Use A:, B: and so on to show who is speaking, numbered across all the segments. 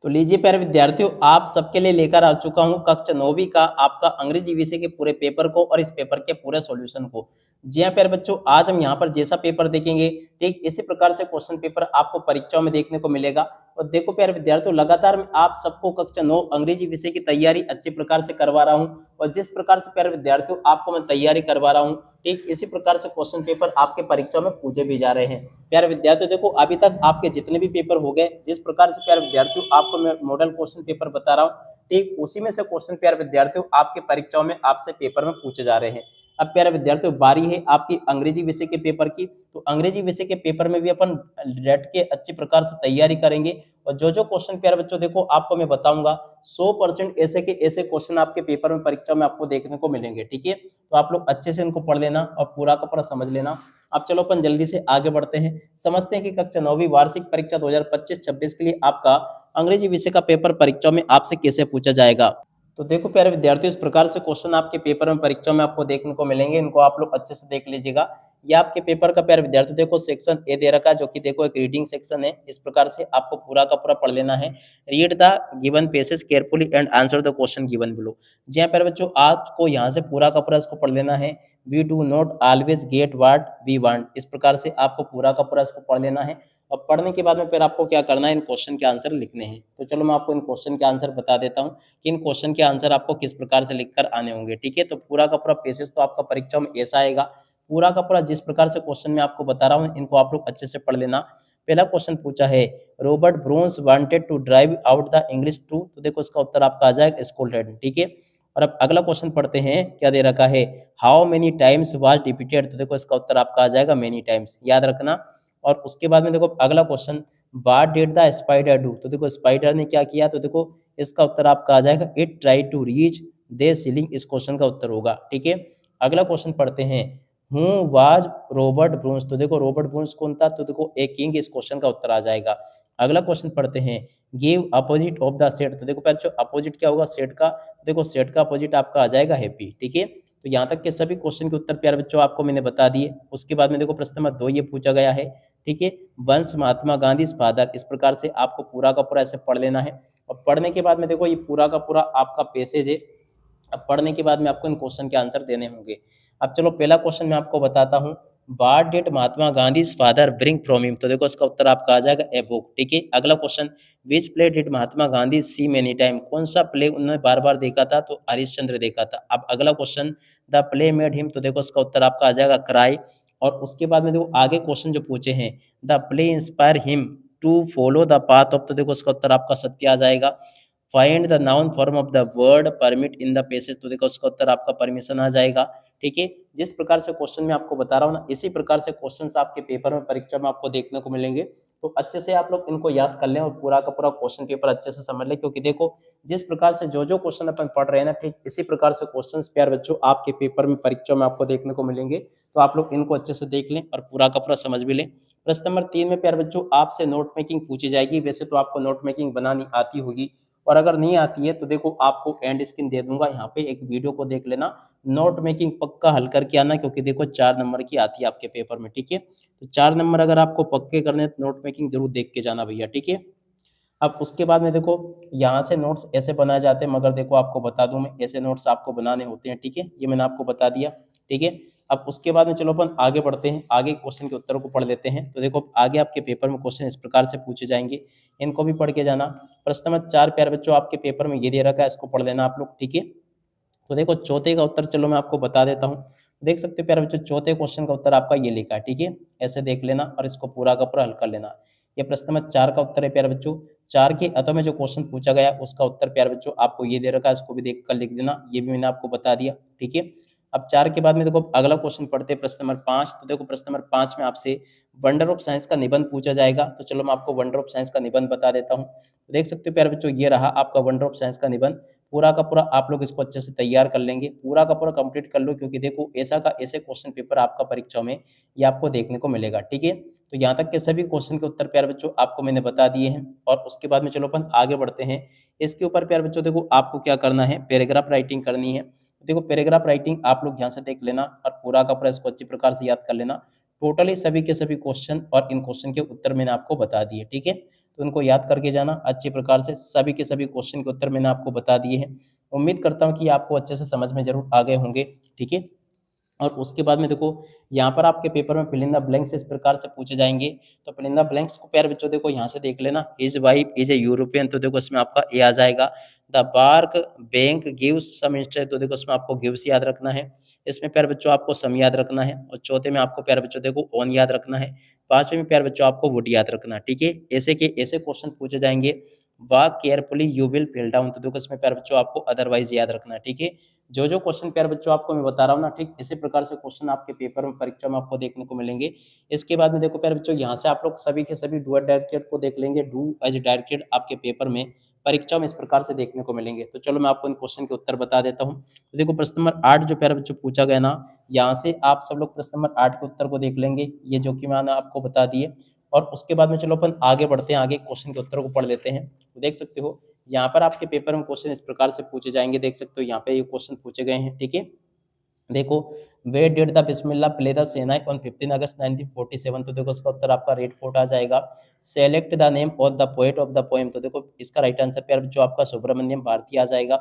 A: तो लीजिए प्यारे विद्यार्थियों, आप सबके लिए लेकर आ चुका हूँ कक्षा 9वीं का आपका अंग्रेजी विषय के पूरे पेपर को और इस पेपर के पूरे सॉल्यूशन को। जी हाँ प्यारे बच्चों, आज हम यहाँ पर जैसा पेपर देखेंगे, ठीक इसी प्रकार से क्वेश्चन पेपर आपको परीक्षाओं में देखने को मिलेगा। और देखो प्यारे विद्यार्थियों, लगातार मैं आप सबको कक्षा 9 अंग्रेजी विषय की तैयारी अच्छे प्रकार से करवा रहा हूँ। और जिस प्रकार से प्यारे विद्यार्थियों आपको मैं तैयारी करवा रहा हूँ, ठीक इसी प्रकार से क्वेश्चन पेपर आपके परीक्षा में पूछे भी जा रहे हैं। प्यारे विद्यार्थियों देखो, अभी तक आपके जितने भी पेपर हो गए, जिस प्रकार से प्यारे विद्यार्थियों आपको मैं मॉडल क्वेश्चन पेपर बता रहा हूँ, ठीक उसी में से क्वेश्चन प्यारे विद्यार्थियों आपके परीक्षाओं में आपसे पेपर में पूछे जा रहे हैं। अब प्यारे विद्यार्थियों, बारी है आपकी अंग्रेजी विषय के पेपर की। तो अंग्रेजी विषय के पेपर में भी अपन डट के अच्छी प्रकार से तैयारी करेंगे। और जो जो क्वेश्चन प्यारे बच्चों देखो आपको मैं बताऊंगा, 100% ऐसे के ऐसे क्वेश्चन आपके पेपर में परीक्षा में आपको देखने को मिलेंगे। ठीक है, तो आप लोग अच्छे से इनको पढ़ लेना और पूरा का पूरा समझ लेना। अब चलो अपन जल्दी से आगे बढ़ते हैं, समझते हैं कि कक्षा 9वीं वार्षिक परीक्षा 2025-26 के लिए आपका अंग्रेजी विषय का पेपर परीक्षाओं में आपसे कैसे पूछा जाएगा। तो देखो प्यारे विद्यार्थियों, इस प्रकार से क्वेश्चन आपके पेपर में परीक्षाओं में आपको देखने को मिलेंगे, इनको आप लोग अच्छे से देख लीजिएगा। ये आपके पेपर का प्यारे विद्यार्थियों देखो सेक्शन ए दे रखा है, जो कि देखो एक रीडिंग सेक्शन है। इस प्रकार से आपको पूरा का पूरा पढ़ लेना है। Read the given passage carefully and answer the question given below. जी हाँ प्यारे बच्चों, आपको यहाँ से पूरा का पूरा इसको पढ़ लेना है। We do not always get what we want, इस प्रकार से आपको पूरा का पूरा इसको पढ़ लेना है। और पढ़ने के बाद में फिर आपको क्या करना है, इन क्वेश्चन के आंसर लिखने हैं। तो चलो मैं आपको इन क्वेश्चन के आंसर बता देता हूँ कि इन क्वेश्चन के आंसर आपको किस प्रकार से लिखकर आने होंगे। ठीक है, तो पूरा का पूरा पेसेज तो आपका परीक्षा में ऐसा आएगा। पूरा का पूरा जिस प्रकार से क्वेश्चन मैं आपको बता रहा हूँ, इनको आप लोग अच्छे से पढ़ लेना। पहला क्वेश्चन पूछा है, Robert Bruce wanted to drive out the English too, तो देखो इसका उत्तर आपका आ जाएगा स्कूल हेड। ठीक है, और अब अगला क्वेश्चन पढ़ते हैं, क्या दे रखा है, हाउ मेनी टाइम्स वाज डिपीटेड, तो देखो इसका उत्तर आपका आ जाएगा मेनी टाइम्स, याद रखना। और उसके बाद में देखो अगला question, what did the spider do, तो देखो स्पाइडर ने क्या किया, तो देखो इसका उत्तर आपका आ जाएगा it try to reach the ceiling, इस क्वेश्चन का उत्तर होगा। ठीक है, अगला क्वेश्चन पढ़ते हैं, हु वाज रॉबर्ट ब्रून्स, तो देखो रॉबर्ट ब्रून्स कौन था, तो देखो ए किंग, इस क्वेश्चन का उत्तर आ जाएगा। अगला क्वेश्चन पढ़ते हैं, give opposite of the set, तो देखो पहले अपोजिट क्या होगा सेट का, देखो सेट का अपोजिट आपका आ जाएगा हैप्पी। ठीक है, तो यहाँ तक के सभी क्वेश्चन के उत्तर प्यारे बच्चों आपको मैंने बता दिए। उसके बाद में देखो प्रश्न नंबर 2 ये पूछा गया है, ठीक है, वंश महात्मा गांधी फादर, इस प्रकार से आपको पूरा का पूरा ऐसे पढ़ लेना है। और पढ़ने के बाद में देखो ये पूरा का पूरा आपका पैसेज है। अब पढ़ने के बाद में आपको इन क्वेश्चन के आंसर देने होंगे। अब चलो पहला क्वेश्चन मैं आपको बताता हूँ, what did Mahatma Gandhi father bring from him, तो देखो इसका उत्तर आपका आ जाएगा ए बुक। ठीक है, अगला question, which play did Mahatma Gandhi see many time, कौन सा प्ले उन्होंने बार बार देखा था, तो हरिश्चंद्र देखा था। अब अगला question, the play made him, तो देखो इसका उत्तर आपका आ जाएगा क्राई। और उसके बाद में देखो आगे क्वेश्चन जो पूछे हैं, the play inspire him to follow the path of, तो देखो इसका उत्तर आपका सत्य आ जाएगा। Find the noun form of the word permit in the passage, तो देखो उसका उत्तर आपका परमिशन आ जाएगा। ठीक है, जिस प्रकार से क्वेश्चन में आपको बता रहा हूँ ना, इसी प्रकार से क्वेश्चंस आपके पेपर में परीक्षा में आपको देखने को मिलेंगे। तो अच्छे से आप लोग इनको याद कर लें और पूरा का पूरा क्वेश्चन पेपर अच्छे से समझ लें, क्योंकि देखो जिस प्रकार से जो जो क्वेश्चन अपन पढ़ रहे हैं ना, ठीक इसी प्रकार से क्वेश्चंस प्यार बच्चों आपके पेपर में परीक्षा में आपको देखने को मिलेंगे। तो आप लोग इनको अच्छे से देख लें और पूरा का पूरा समझ भी लें। प्रश्न नंबर 3 में प्यार बच्चों आपसे नोट मेकिंग पूछी जाएगी। वैसे तो आपको नोट मेकिंग बनानी आती होगी, और अगर नहीं आती है तो देखो आपको एंड स्क्रीन दे दूंगा, यहाँ पे एक वीडियो को देख लेना, नोट मेकिंग पक्का हल करके आना, क्योंकि देखो 4 नंबर की आती है आपके पेपर में। ठीक है, तो 4 नंबर अगर आपको पक्के करने तो नोट मेकिंग जरूर देख के जाना भैया। ठीक है, अब उसके बाद में देखो यहाँ से नोट्स ऐसे बनाए जाते हैं, मगर देखो आपको बता दूं मैं, ऐसे नोट्स आपको बनाने होते हैं। ठीक है, ये मैंने आपको बता दिया। ठीक है, अब उसके बाद में चलो अपन आगे बढ़ते हैं, आगे क्वेश्चन के उत्तरों को पढ़ लेते हैं। तो देखो आगे आपके पेपर में क्वेश्चन इस प्रकार से पूछे जाएंगे, इनको भी पढ़ के जाना। प्रश्न नंबर 4 प्यारे बच्चों आपके पेपर में ये दे रखा है, इसको पढ़ लेना आप लोग। ठीक है, तो देखो चौथे का उत्तर चलो मैं आपको बता देता हूँ। देख सकते हो प्यारे बच्चों, चौथे क्वेश्चन का उत्तर आपका ये लिखा है। ठीक है, ऐसे देख लेना और इसको पूरा का पूरा हल कर लेना। ये प्रश्न नंबर 4 का उत्तर है प्यारे बच्चों। 4 के अतः में जो क्वेश्चन पूछा गया उसका उत्तर प्यारे बच्चों आपको ये दे रखा है, इसको भी देख कर लिख देना, ये भी मैंने आपको बता दिया। ठीक है, अब 4 के बाद में देखो अगला क्वेश्चन पढ़ते हैं, प्रश्न नंबर 5। तो देखो प्रश्न नंबर 5 में आपसे वंडर ऑफ साइंस का निबंध पूछा जाएगा। तो चलो मैं आपको वंडर ऑफ साइंस का निबंध बता देता हूँ। देख सकते हो प्यारे बच्चों, ये रहा आपका वंडर ऑफ साइंस का निबंध। पूरा का पूरा आप लोग इसको अच्छे से तैयार कर लेंगे, पूरा का पूरा कंप्लीट कर लो, क्योंकि देखो ऐसा का ऐसे क्वेश्चन पेपर आपका परीक्षा में ये आपको देखने को मिलेगा। ठीक है, तो यहाँ तक के सभी क्वेश्चन के उत्तर प्यारे बच्चों आपको मैंने बता दिए हैं। और उसके बाद में चलो अपन आगे बढ़ते हैं। इसके ऊपर प्यारे बच्चों देखो आपको क्या करना है, पैराग्राफ राइटिंग करनी है। देखो पैराग्राफ राइटिंग आप लोग यहाँ से देख लेना और पूरा का पूरा इसको अच्छी प्रकार से याद कर लेना। टोटली सभी के सभी क्वेश्चन और इन क्वेश्चन के उत्तर मैंने आपको बता दिए। ठीक है, तो उनको याद करके जाना अच्छी प्रकार से। सभी के सभी क्वेश्चन के उत्तर मैंने आपको बता दिए हैं। उम्मीद करता हूँ कि आपको अच्छे से समझ में ज़रूर आ गए होंगे, ठीक है। और उसके बाद में देखो यहाँ पर आपके पेपर में फिल इन द ब्लैंक्स इस प्रकार से पूछे जाएंगे। तो फिल इन द ब्लैंक्स को प्यारे बच्चों देखो यहाँ से देख लेना, his wife is a European, तो देखो इसमें आपका ए आ जाएगा। The park bank gives some interest, तो देखो इसमें आपको गिव्स याद रखना है। इसमें प्यारे बच्चों आपको सम याद रखना है। और चौथे में आपको प्यारे बच्चों देखो ऑन याद रखना है। पांचवें में प्यारे बच्चों आपको वुड याद रखना है, ठीक है। ऐसे के ऐसे क्वेश्चन पूछे जाएंगे। Walk carefully you will fill down, तो देखो इसमें प्यारे बच्चों आपको अदरवाइज याद रखना है, ठीक है। जो क्वेश्चन प्यारे बच्चों आपको मैं बता रहा हूँ ना, ठीक इसी प्रकार से क्वेश्चन आपके पेपर में परीक्षा में आपको देखने को मिलेंगे। इसके बाद में देखो प्यारे बच्चों यहाँ से आप लोग सभी के सभी डू डायरेक्टेड को देख लेंगे। डू एज डायरेक्टेड आपके पेपर में परीक्षा में इस प्रकार से देखने को मिलेंगे। तो चलो मैं आपको इन क्वेश्चन के उत्तर बता देता हूँ। तो देखो प्रश्न नंबर 8 जो प्यारे बच्चों पूछा गया ना, यहाँ से आप सब लोग प्रश्न नंबर 8 के उत्तर को देख लेंगे, ये जो कि मैंने आपको बता दिए। और उसके बाद में चलो अपन आगे बढ़ते हैं, आगे क्वेश्चन के उत्तर को पढ़ लेते हैं। तो देख सकते हो यहाँ पर आपके पेपर में क्वेश्चन इस प्रकार से पूछे जाएंगे, देख सकते हो यहाँ पे ये क्वेश्चन पूछे गए हैं, ठीक है। देखो we did the Bismillah play the shehnai on 15 अगस्त 1947, तो देखो इसका उत्तर आपका रेड फोर्ट आ जाएगा। Select the name of the poet of the poem, तो देखो इसका राइट आंसर प्यार जो आपका सुब्रमण्यम भारती आ जाएगा।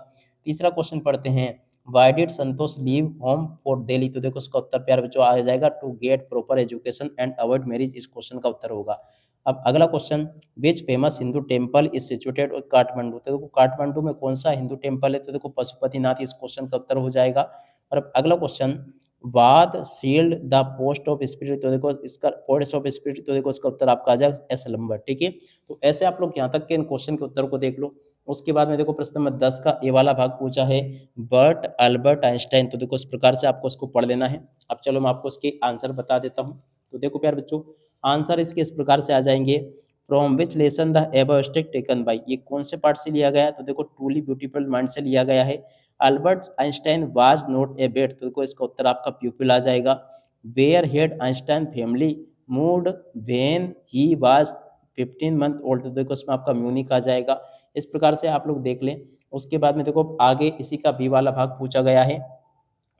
A: तीसरा क्वेश्चन पढ़ते हैं, why did Santosh leave home for Delhi, तो देखो इसका उत्तर प्यार बच्चों आ जाएगा to get proper education and avoid marriage, इस क्वेश्चन का उत्तर होगा। अब अगला question, which famous Hindu temple is situated at Kathmandu, तो देखो काठमांडू में कौन सा हिंदू टेम्पल है, तो देखो पशुपतिनाथ, इस क्वेश्चन का उत्तर हो जाएगा। और अब अगला question, what sealed the post of spirit, तो देखो इसका पोस्ट ऑफ स्पिरिट, तो देखो इसका उत्तर आपका आ जाएगा एस नंबर, ठीक है। तो ऐसे आप लोग यहाँ तक के इन क्वेश्चन के उत्तर को देख लो। उसके बाद में देखो प्रश्न नंबर 10 का ए वाला भाग पूछा है, बर्ट अल्बर्ट आइंस्टाइन, तो देखो इस प्रकार से आपको इसको पढ़ लेना है। अब चलो मैं आपको इसके आंसर बता देता हूँ। तो देखो प्यार बच्चों आंसर इसके इस प्रकार से आ जाएंगे, from which lesson the above stake taken by, ये कौन से पार्ट से लिया गया है, तो देखो ट्रूली ब्यूटीफुल माइंड से लिया गया है। Albert Einstein was not a bet, तो देखो इसका उत्तर आपका प्यूपिल आ जाएगा। Where had Einstein family moved when he was 15 month old, तो देखो इसमें आपका म्यूनिक आ जाएगा। इस प्रकार से आप लोग देख लें। उसके बाद में देखो आगे इसी का बी वाला भाग पूछा गया है,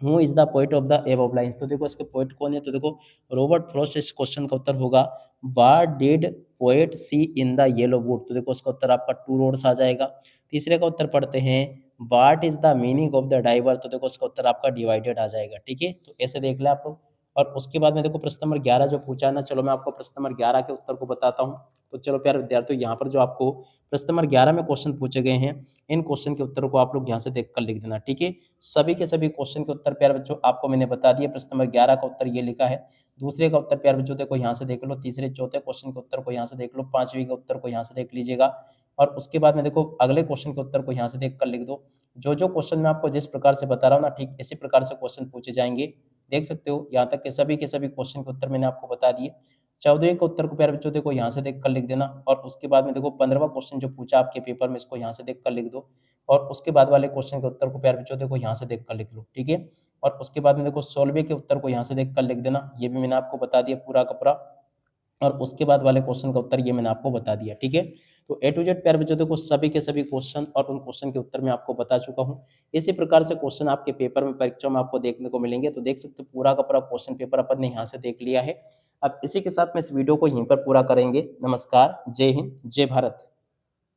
A: who is the poet of the above lines, तो देखो इसके पोएट कौन है, तो देखो रॉबर्ट फ्रॉस्ट, इस क्वेश्चन का उत्तर होगा। What did poet see in the yellow book, तो देखो इसका उत्तर आपका टू रोड्स आ जाएगा। तीसरे का उत्तर पढ़ते हैं, what is the meaning of the diver, तो देखो इसका उत्तर आपका डिवाइडेड आ जाएगा, ठीक है। तो ऐसे देख ले आप लोग। और उसके बाद में देखो प्रश्न नंबर 11 जो पूछा है ना, चलो मैं आपको प्रश्न नंबर 11 के उत्तर को बताता हूँ। तो चलो प्यारे विद्यार्थियों यहाँ पर जो आपको प्रश्न नंबर 11 में क्वेश्चन पूछे गए हैं, इन क्वेश्चन के उत्तरों को आप लोग यहाँ से देख कर लिख देना, ठीक है। सभी के सभी क्वेश्चन के उत्तर प्यारे बच्चों आपको मैंने बता दिए। प्रश्न नंबर 11 का उत्तर ये लिखा है, दूसरे का उत्तर प्यारे बच्चों देखो यहाँ से देख लो, तीसरे चौथे क्वेश्चन के उत्तर को यहाँ से देख लो, पांचवी के उत्तर को यहाँ से देख लीजिएगा। और उसके बाद में देखो अगले क्वेश्चन के उत्तर को यहाँ से देख कर लिख दो। जो क्वेश्चन मैं आपको जिस प्रकार से बता रहा हूँ ना, ठीक इसी प्रकार से क्वेश्चन पूछे जाएंगे। देख सकते हो यहाँ तक के सभी क्वेश्चन के उत्तर मैंने आपको बता दिए। 14वें के उत्तर को प्यारे बच्चों देखो यहाँ से देख कर लिख देना। और उसके बाद में देखो 15वां क्वेश्चन जो पूछा आपके पेपर में, इसको यहाँ से देख कर लिख दो। और उसके बाद वाले क्वेश्चन के उत्तर को प्यारे बच्चों देखो यहाँ से देख कर लिख लो, ठीक है। और उसके बाद में देखो 16वें के उत्तर को यहाँ से देख कर लिख देना, ये भी मैंने आपको बता दिया पूरा का पूरा। और उसके बाद वाले क्वेश्चन का उत्तर ये मैंने आपको बता दिया, ठीक है। तो ए टू जेड प्यारे बच्चों देखो सभी के सभी क्वेश्चन और उन क्वेश्चन के उत्तर मैं आपको बता चुका हूँ। इसी प्रकार से क्वेश्चन आपके पेपर में परीक्षा में आपको देखने को मिलेंगे। तो देख सकते हो पूरा का पूरा क्वेश्चन पेपर अपन ने यहाँ से देख लिया है। अब इसी के साथ में इस वीडियो को यहीं पर पूरा करेंगे। नमस्कार, जय हिंद, जय भारत।